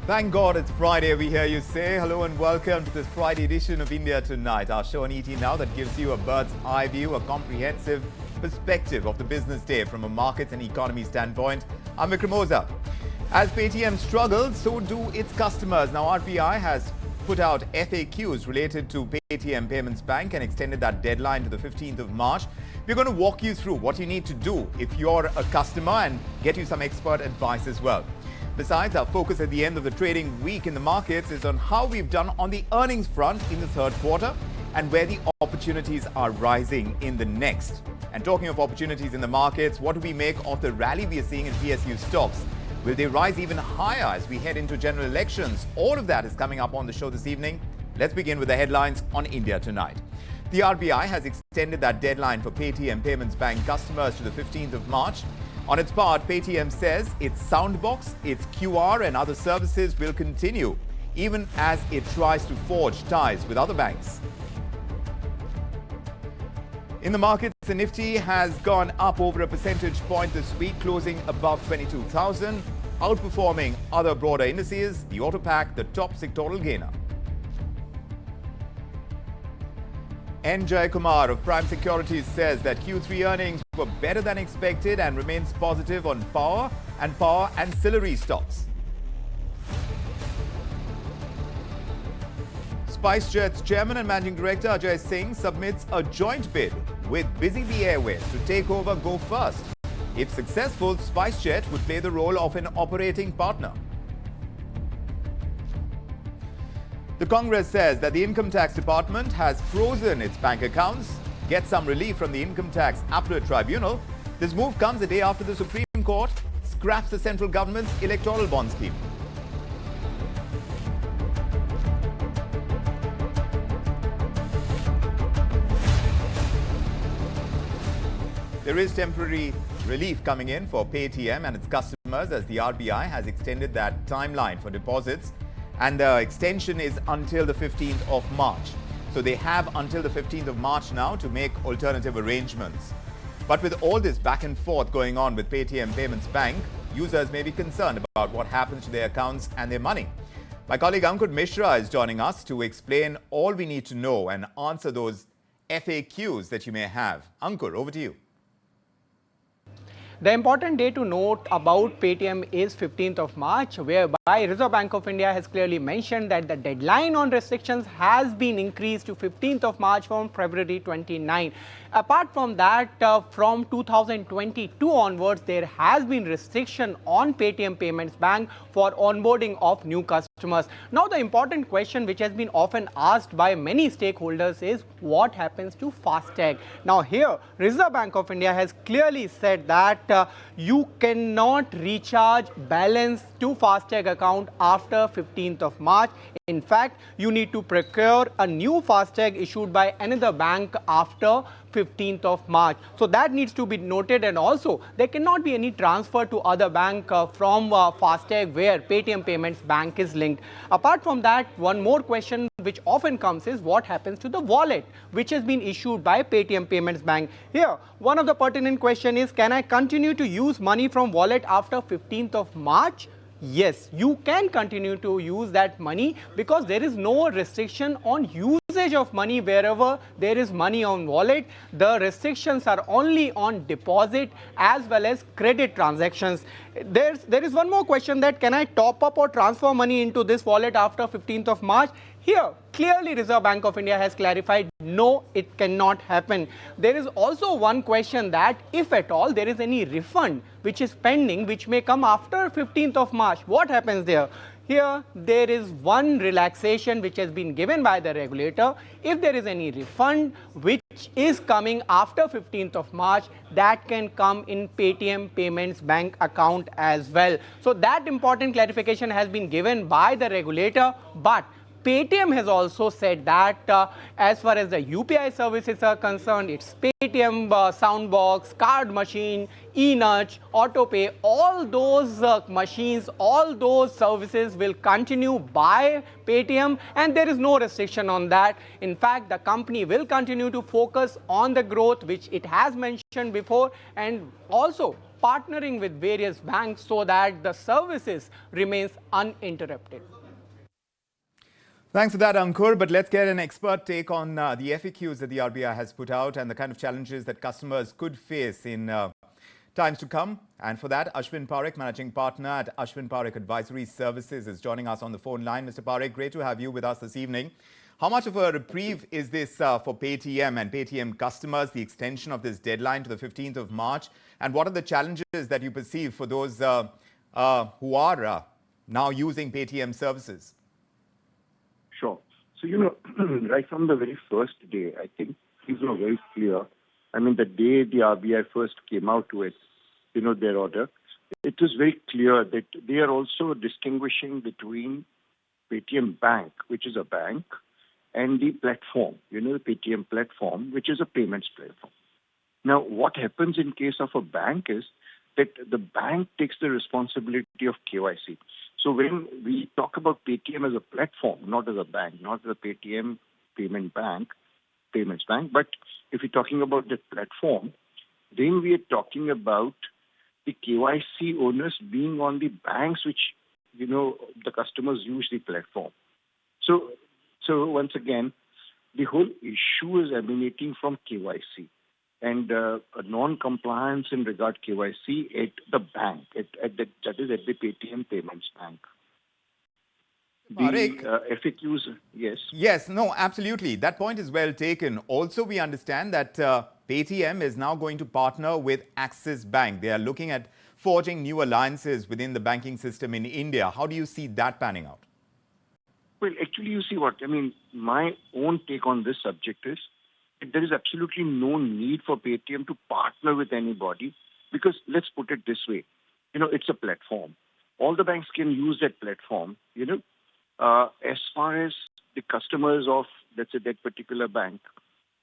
Thank God it's Friday, we hear you say. Hello and welcome to this Friday edition of India Tonight, our show on ET Now that gives you a bird's eye view, a comprehensive perspective of the business day from a markets and economy standpoint. I'm Mishra. As Paytm struggles, so do its customers. Now, RBI has put out FAQs related to Paytm Payments Bank and extended that deadline to the 15th of March. We're going to walk you through what you need to do if you're a customer and get you some expert advice as well. Besides, our focus at the end of the trading week in the markets is on how we've done on the earnings front in the third quarter and where the opportunities are rising in the next. And talking of opportunities in the markets, what do we make of the rally we are seeing in PSU stocks? Will they rise even higher as we head into general elections? All of that is coming up on the show this evening. Let's begin with the headlines on India Tonight. The RBI has extended that deadline for Paytm Payments Bank customers to the 15th of March. On its part, Paytm says its Soundbox, its QR and other services will continue, even as it tries to forge ties with other banks. In the markets, the Nifty has gone up over a percentage point this week, closing above 22,000, outperforming other broader indices, the Auto Pack, the top sectoral gainer. N. Jayakumar of Prime Securities says that Q3 earnings were better than expected and remains positive on power and power ancillary stocks. SpiceJet's chairman and managing director Ajay Singh submits a joint bid with Busy Bee Airways to take over Go First. If successful, SpiceJet would play the role of an operating partner. The Congress says that the Income Tax Department has frozen its bank accounts, get some relief from the Income Tax Appellate Tribunal. This move comes a day after the Supreme Court scraps the central government's electoral bond scheme. There is temporary relief coming in for Paytm and its customers as the RBI has extended that timeline for deposits. And the extension is until the 15th of March. So they have until the 15th of March now to make alternative arrangements. But with all this back and forth going on with Paytm Payments Bank, users may be concerned about what happens to their accounts and their money. My colleague Ankur Mishra is joining us to explain all we need to know and answer those FAQs that you may have. Ankur, over to you. The important day to note about Paytm is 15th of March, whereby Reserve Bank of India has clearly mentioned that the deadline on restrictions has been increased to 15th of March from February 29. Apart from that, from 2022 onwards, there has been restriction on Paytm Payments Bank for onboarding of new customers. Now, the important question which has been often asked by many stakeholders is what happens to FASTag? Now, here, Reserve Bank of India has clearly said that you cannot recharge balance to FASTag account after 15th of March. In fact, you need to procure a new FASTag issued by another bank after 15th of March. So that needs to be noted, and also there cannot be any transfer to other bank from FASTag where Paytm Payments Bank is linked. Apart from that, one more question which often comes is what happens to the wallet which has been issued by Paytm Payments Bank. Here, one of the pertinent question is, can I continue to use money from wallet after 15th of March? Yes, you can continue to use that money because there is no restriction on usage of money wherever there is money on wallet. The restrictions are only on deposit as well as credit transactions. There is one more question that can I top up or transfer money into this wallet after 15th of March? Here, clearly Reserve Bank of India has clarified, no, it cannot happen. There is also one question that if at all there is any refund which is pending, which may come after 15th of March, what happens there? Here, there is one relaxation which has been given by the regulator. If there is any refund which is coming after 15th of March, that can come in Paytm Payments Bank account as well. So that important clarification has been given by the regulator, but Paytm has also said that as far as the UPI services are concerned, it's Paytm Soundbox, card machine, e-nudge, autopay, all those machines, all those services will continue by Paytm, and there is no restriction on that. In fact, the company will continue to focus on the growth which it has mentioned before, and also partnering with various banks so that the services remains uninterrupted. Thanks for that, Ankur. But let's get an expert take on the FAQs that the RBI has put out and the kind of challenges that customers could face in times to come. And for that, Ashvin Parekh, Managing Partner at Ashvin Parekh Advisory Services, is joining us on the phone line. Mr. Parekh, great to have you with us this evening. How much of a reprieve is this for Paytm and Paytm customers, the extension of this deadline to the 15th of March? And what are the challenges that you perceive for those who are now using Paytm services? Sure. So, right from the very first day, I think things were very clear. I mean, the day the RBI first came out with, their order, it was very clear that they are also distinguishing between Paytm Bank, which is a bank, and the platform, the Paytm platform, which is a payments platform. Now, what happens in case of a bank is that the bank takes the responsibility of KYC. So when we talk about Paytm as a platform, not as a bank, not as a Paytm Payments Bank, but if we're talking about the platform, then we are talking about the KYC owners being on the banks which, the customers use the platform. So once again, the whole issue is emanating from KYC and a non-compliance in regard KYC at the bank, that is at the Paytm Payments Bank. The FAQs, yes. Yes, no, absolutely. That point is well taken. Also, we understand that Paytm is now going to partner with Axis Bank. They are looking at forging new alliances within the banking system in India. How do you see that panning out? Well, actually, you see what, my own take on this subject is that there is absolutely no need for Paytm to partner with anybody because let's put it this way, it's a platform. All the banks can use that platform, as far as the customers of, let's say, that particular bank,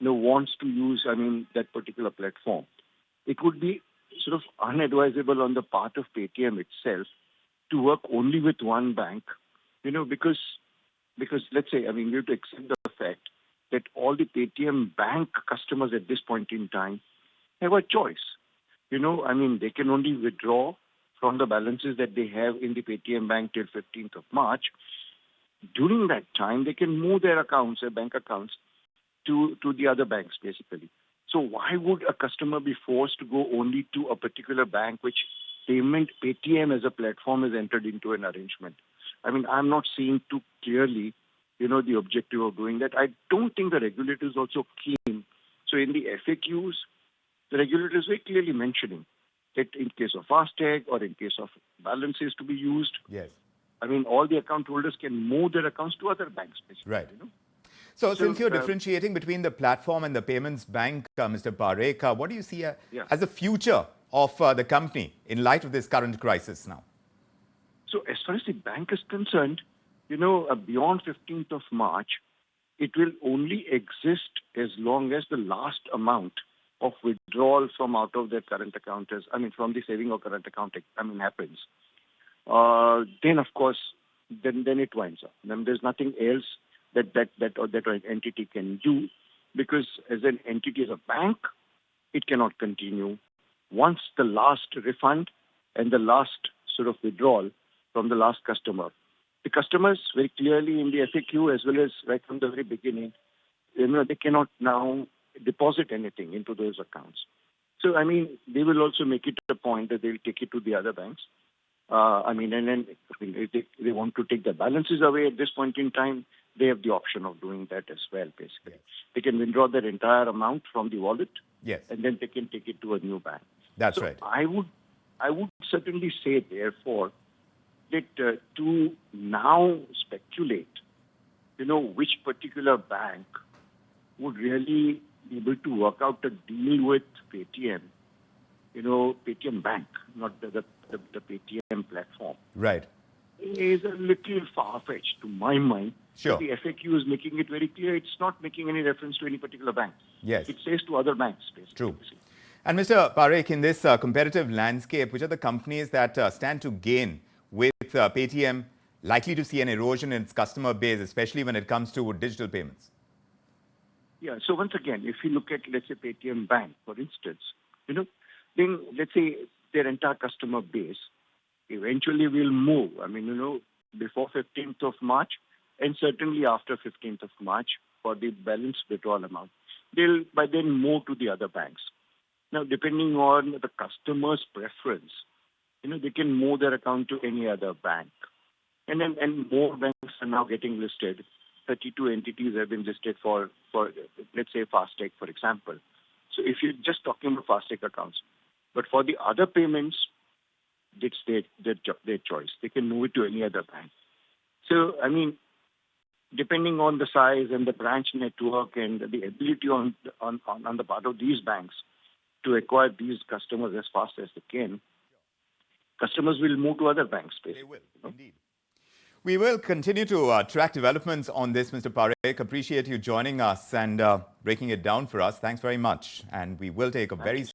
wants to use, that particular platform. It would be sort of unadvisable on the part of Paytm itself to work only with one bank, because let's say, we have to accept the fact that all the Paytm Bank customers at this point in time have a choice. They can only withdraw from the balances that they have in the Paytm Bank till 15th of March. During that time, they can move their accounts, their bank accounts, to the other banks, basically. So why would a customer be forced to go only to a particular bank which Paytm as a platform has entered into an arrangement? I'm not seeing too clearly, the objective of doing that. I don't think the regulator is also keen. So in the FAQs, the regulator is very clearly mentioning that in case of FASTag or in case of balances to be used, yes, all the account holders can move their accounts to other banks, basically. Right. So since you're differentiating between the platform and the payments bank, Mr. Parekh, what do you see as the future of the company in light of this current crisis now? So as far as the bank is concerned, beyond 15th of March, it will only exist as long as the last amount of withdrawal from out of their current account is, from the saving or current account, happens. Then, of course, then it winds up. Then there's nothing else that entity can do because as an entity, as a bank, it cannot continue. Once the last refund and the last sort of withdrawal from the last customer, the customers very clearly in the FAQ as well as right from the very beginning, they cannot now deposit anything into those accounts. So, they will also make it a point that they'll take it to the other banks. And then if they want to take the balances away at this point in time, they have the option of doing that as well, basically. Yes. They can withdraw their entire amount from the wallet, yes, and then they can take it to a new bank. That's right. I would certainly say, therefore, that to now speculate, which particular bank would really be able to work out a deal with Paytm, Paytm Bank, not the Paytm platform. Right. Is a little far-fetched to my mind. Sure. The FAQ is making it very clear. It's not making any reference to any particular bank. Yes. It says to other banks, basically. True. And Mr. Parekh, in this competitive landscape, which are the companies that stand to gain with Paytm likely to see an erosion in its customer base, especially when it comes to digital payments? Yeah. So once again, if you look at, let's say, Paytm Bank, for instance, then let's say their entire customer base eventually will move. I mean, before 15th of March and certainly after 15th of March for the balance withdrawal amount. They'll by then move to the other banks. Now, depending on the customer's preference, they can move their account to any other bank. And more banks are now getting listed. 32 entities have been listed for let's say, Fastech, for example. So if you're just talking about Fastech accounts, but for the other payments, it's their choice. They can move it to any other bank. So, I mean, depending on the size and the branch network and the ability on the part of these banks to acquire these customers as fast as they can, customers will move to other banks. They will, indeed. We will continue to track developments on this, Mr. Parekh. Appreciate you joining us and breaking it down for us. Thanks very much. And we will take a very